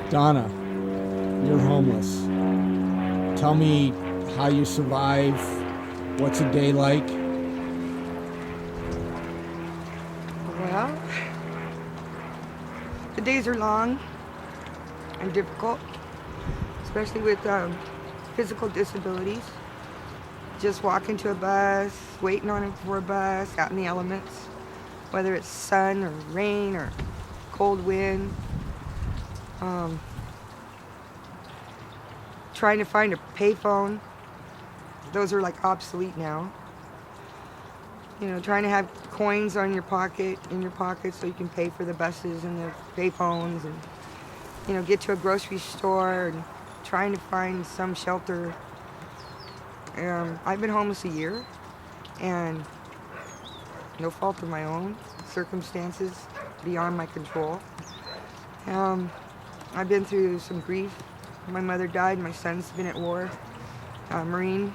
Donna, you're homeless. Tell me how you survive. What's a day like? Well, the days are long and difficult, especially with physical disabilities. Just walking to a bus, waiting on it for a bus, out in the elements, whether it's sun or rain or cold wind. Trying to find a payphone. Those are like obsolete now. You know, trying to have coins in your pocket so you can pay for the buses and the payphones, and get to a grocery store and trying to find some shelter. I've been homeless a year, and no fault of my own, circumstances beyond my control. I've been through some grief. My mother died. My son's been at war, Marine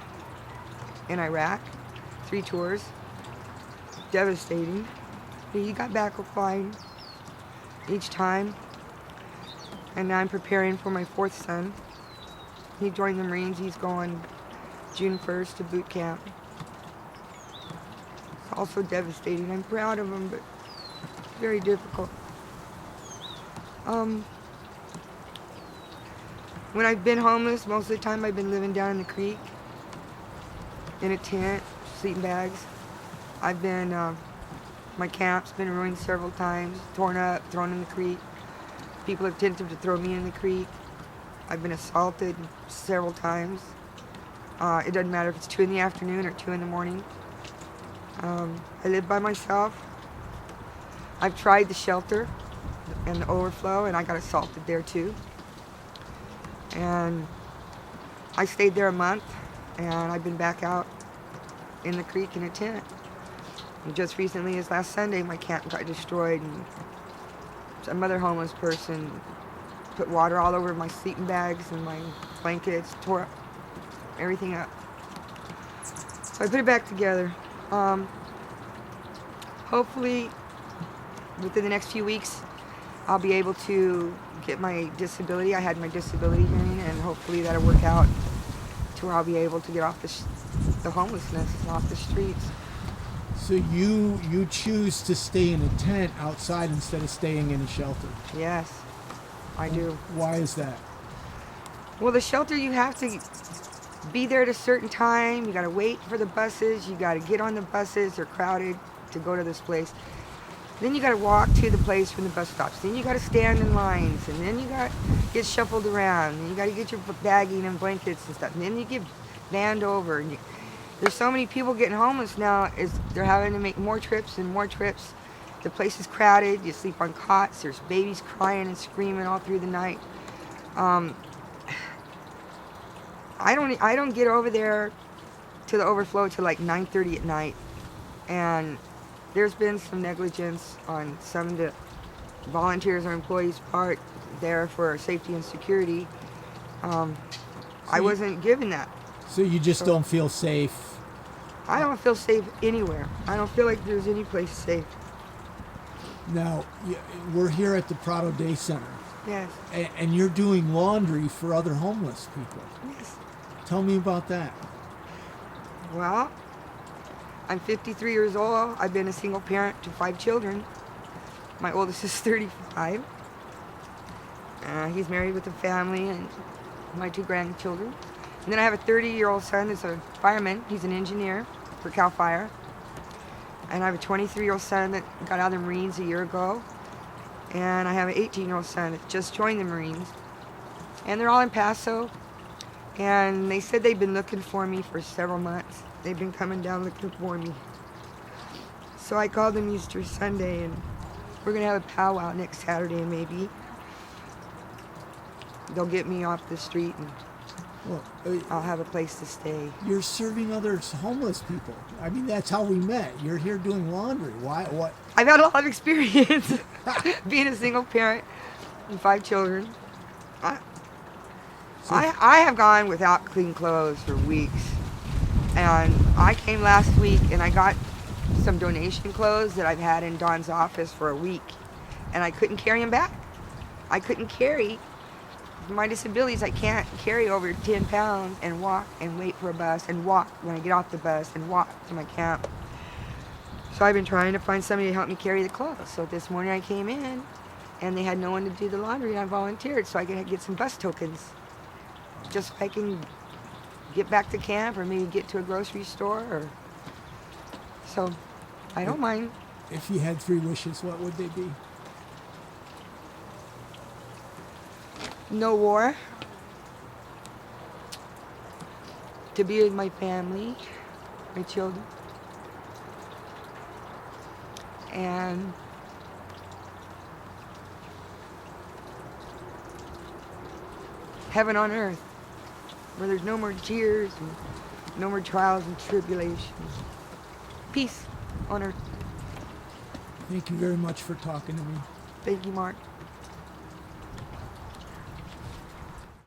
in Iraq, 3 tours. Devastating. He got back fine each time. And now I'm preparing for my 4th son. He joined the Marines. He's going June 1st to boot camp. It's also devastating. I'm proud of him, but very difficult. When I've been homeless, most of the time I've been living down in the creek, in a tent, sleeping bags. I've been, my camp's been ruined several times, torn up, thrown in the creek. People have attempted to throw me in the creek. I've been assaulted several times. It doesn't matter if it's 2 in the afternoon or 2 in the morning. I live by myself. I've tried the shelter and the overflow, and I got assaulted there too. And I stayed there a month, and I've been back out in the creek in a tent. And just recently, as last Sunday, my camp got destroyed, and some other homeless person put water all over my sleeping bags and my blankets, tore everything up. So I put it back together. Hopefully, within the next few weeks, I'll be able to get my disability. I had my disability hearing, and hopefully that'll work out to where I'll be able to get off the homelessness, off the streets. So you choose to stay in a tent outside instead of staying in a shelter? Yes, I do. Why is that? Well, the shelter, you have to be there at a certain time. You got to wait for the buses. You got to get on the buses. They're crowded to go to this place. Then you got to walk to the place from the bus stops. Then you got to stand in lines, and then you got to get shuffled around. And you got to get your bagging and blankets and stuff. And then you get vanned over. And there's so many people getting homeless now. They're having to make more trips and more trips. The place is crowded. You sleep on cots. There's babies crying and screaming all through the night. I don't get over there to the overflow till like 9:30 at night, and there's been some negligence on some of the volunteers or employees' part there for safety and security. I wasn't given that. So you just don't feel safe? I don't feel safe anywhere. I don't feel like there's any place safe. Now, we're here at the Prado Day Center. Yes. And you're doing laundry for other homeless people. Yes. Tell me about that. Well, I'm 53 years old. I've been a single parent to 5 children. My oldest is 35. He's married with a family and my 2 grandchildren. And then I have a 30-year-old son that's a fireman. He's an engineer for CAL FIRE. And I have a 23-year-old son that got out of the Marines a year ago. And I have an 18-year-old son that just joined the Marines. And they're all in Paso. And they said they've been looking for me for several months. They've been coming down looking for me. So I called them Easter Sunday, and we're going to have a powwow next Saturday, maybe. They'll get me off the street, and I'll have a place to stay. You're serving other homeless people. I mean, that's how we met. You're here doing laundry. Why? What? I've had a lot of experience being a single parent and 5 children. I have gone without clean clothes for weeks. And I came last week and I got some donation clothes that I've had in Don's office for a week. And I couldn't carry them back. I couldn't carry my disabilities, I can't carry over 10 pounds and walk and wait for a bus and walk when I get off the bus and walk to my camp. So I've been trying to find somebody to help me carry the clothes. So this morning I came in and they had no one to do the laundry, and I volunteered so I could get some bus tokens. Just so I can get back to camp or maybe get to a grocery store. So I don't mind. If you had 3 wishes, what would they be? No war. To be with my family, my children. And heaven on earth, where there's no more tears and no more trials and tribulations. Peace on earth. Thank you very much for talking to me. Thank you, Mark.